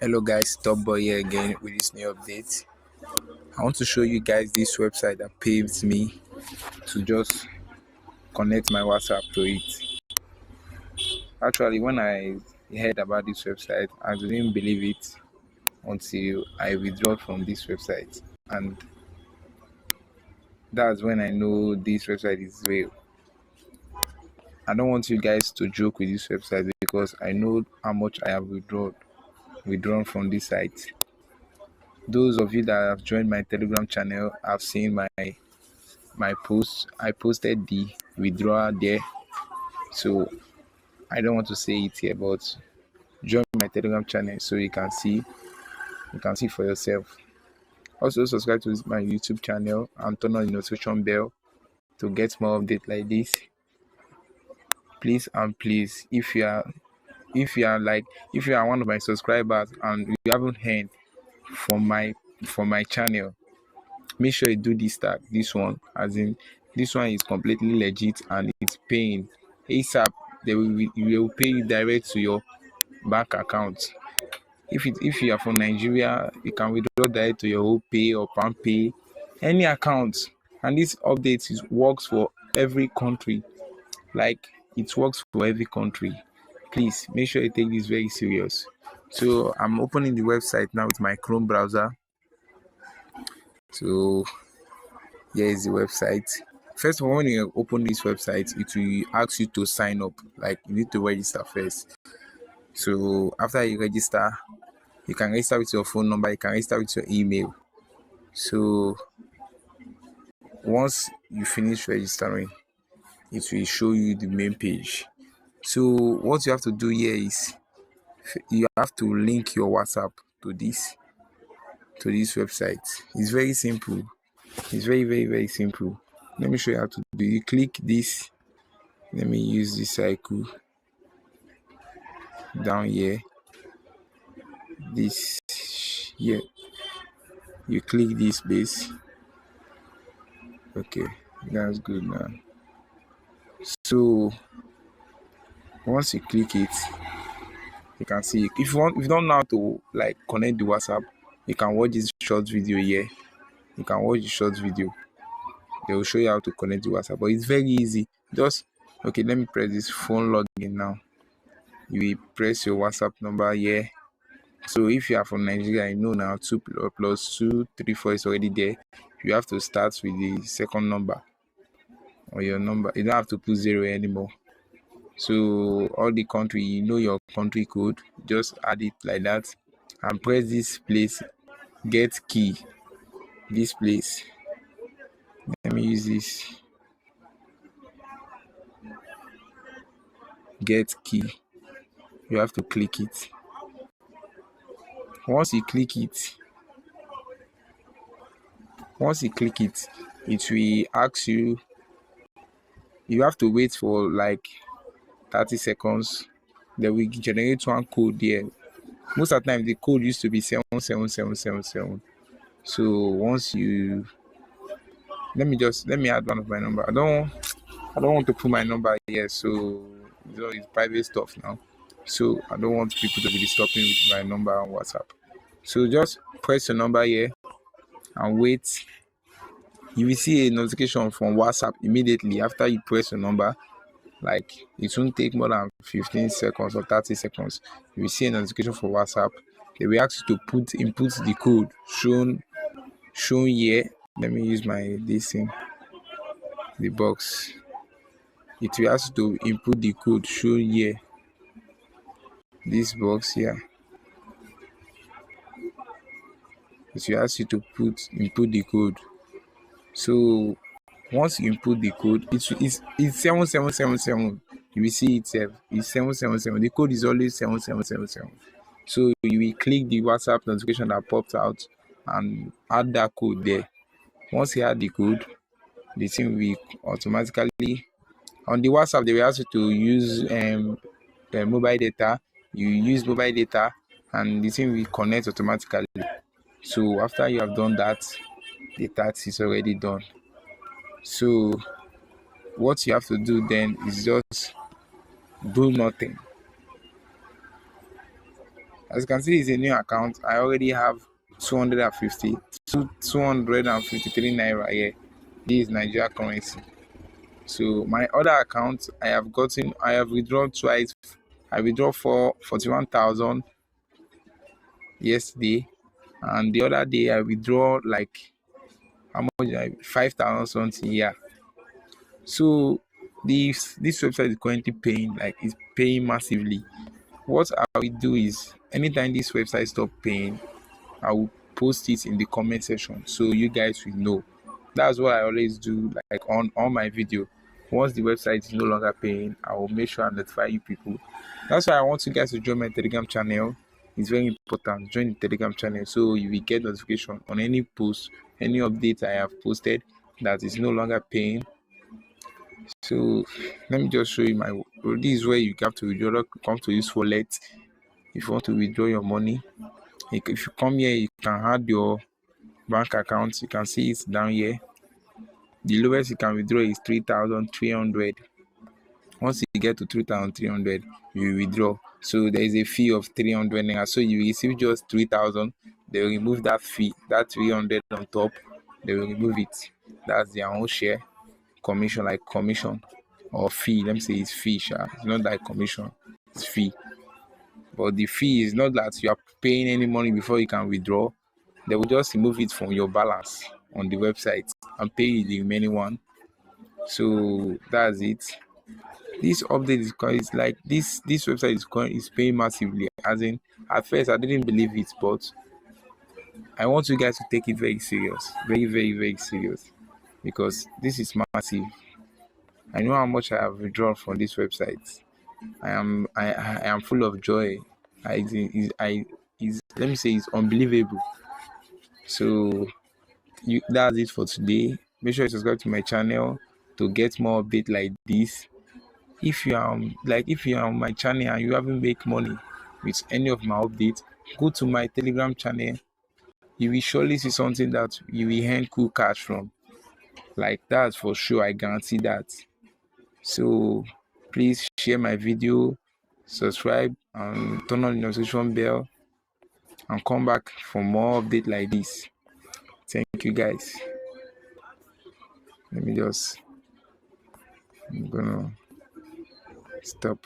Hello guys, Top Boy here again with this new update. I want to show you guys this website that paves me to just connect my WhatsApp to it. Actually, when I heard about this website, I didn't believe it until I withdrew from this website, and that's when I know this website is real. I don't want you guys to joke with this website because I know how much I have withdrawn from this site. Those of you that have joined my Telegram channel have seen my post. I posted the withdrawal there, so I don't want to say it here, but join my Telegram channel so you can see for yourself. Also subscribe to my YouTube channel and turn on the notification bell to get more updates like this. Please and please, if you are one of my subscribers and you haven't heard from my channel, make sure you do this one, as in this one is completely legit and it's paying ASAP. They will pay you direct to your bank account. If you are from Nigeria, you can withdraw direct to your OPay or PalmPay, any account. And this update works for every country. Like, it works for every country. Please make sure you take this very serious. So I'm opening the website now with my Chrome browser. So here is the website. First of all, when you open this website, it will ask you to sign up. Like, you need to register first. So after you register, you can register with your phone number, you can register with your email. So once you finish registering, it will show you the main page. So what you have to do here is you have to link your WhatsApp to this website. It's very simple. It's very, very, very simple. Let me show you how to do. You click this. Let me use this cycle down here. This here. You click this base. Okay, that's good now. So once you click it, you can see. If you don't know how to like connect the WhatsApp, you can watch this short video here. You can watch the short video. They will show you how to connect the WhatsApp, but it's very easy. Just okay. Let me press this phone login now. You will press your WhatsApp number here. So if you are from Nigeria, you know now 2+2 3 4 is already there. You have to start with the second number or your number. You don't have to put 0 anymore. So all the country, you know your country code, just add it like that and press this place, get key. This place. Let me use this. Get key. You have to click it. Once you click it, it will ask you. You have to wait for like 30 seconds. Then we generate one code there. Most of the time, the code used to be 77777. So once you let me add one of my number. I don't want to put my number here, so it's private stuff now. So I don't want people to be disturbing with my number on WhatsApp. So just press your number here and wait. You will see a notification from WhatsApp immediately after you press your number. Like, it won't take more than 15 seconds or 30 seconds. You will see a notification for WhatsApp. They will ask you to input the code shown here. Let me use this thing, the box. It will ask you to input the code shown here. This box here. It will ask you to input the code. So once you input the code, it's 7777. You will see itself. It's 777. The code is always 7777. So you will click the WhatsApp notification that pops out and add that code there. Once you add the code, the thing will automatically on the WhatsApp. They will ask you to use mobile data. You use mobile data, and the thing will connect automatically. So after you have done that, the task is already done. So what you have to do then is just do nothing. As you can see, it's a new account. I already have 253 naira here. This is Nigeria currency. So my other account, I have withdrawn twice. I withdraw for 41,000 yesterday, and the other day I withdraw like how much? 5,000 something. Yeah. So this website is currently paying, like it's paying massively. What I will do is anytime this website stop paying, I will post it in the comment section so you guys will know. That's what I always do, like on all my video. Once the website is no longer paying, I will make sure I notify you people. That's why I want you guys to join my Telegram channel. It's very important. Join the Telegram channel so you will get notification on any post, any update I have posted that is no longer paying. So let me just show you my. This is where you have to withdraw. Come to use wallet if you want to withdraw your money. If you come here, you can add your bank account. You can see it down here. The lowest you can withdraw is 3,300. Once you get to 3,300, you withdraw. So there is a fee of 300 naira. So you receive just 3,000. They will remove that fee, that 300 on top. They will remove it. That's their own share, commission, like commission or fee. Let me say it's fee. It's not like commission. It's fee. But the fee is not that you are paying any money before you can withdraw. They will just remove it from your balance on the website and pay you the remaining one. So that's it. This update is like this website is paying massively. As in, at first I didn't believe it, but I want you guys to take it very serious, very, very, very serious, because this is massive. I know how much I have withdrawn from this website. I am full of joy. Let me say it's unbelievable. So that's it for today. Make sure you subscribe to my channel to get more updates like this. If you are on my channel and you haven't make money with any of my updates, go to my Telegram channel. You will surely see something that you will earn cool cash from. Like that for sure, I guarantee that. So please share my video, subscribe, and turn on the notification bell, and come back for more updates like this. Thank you guys. I'm gonna stop.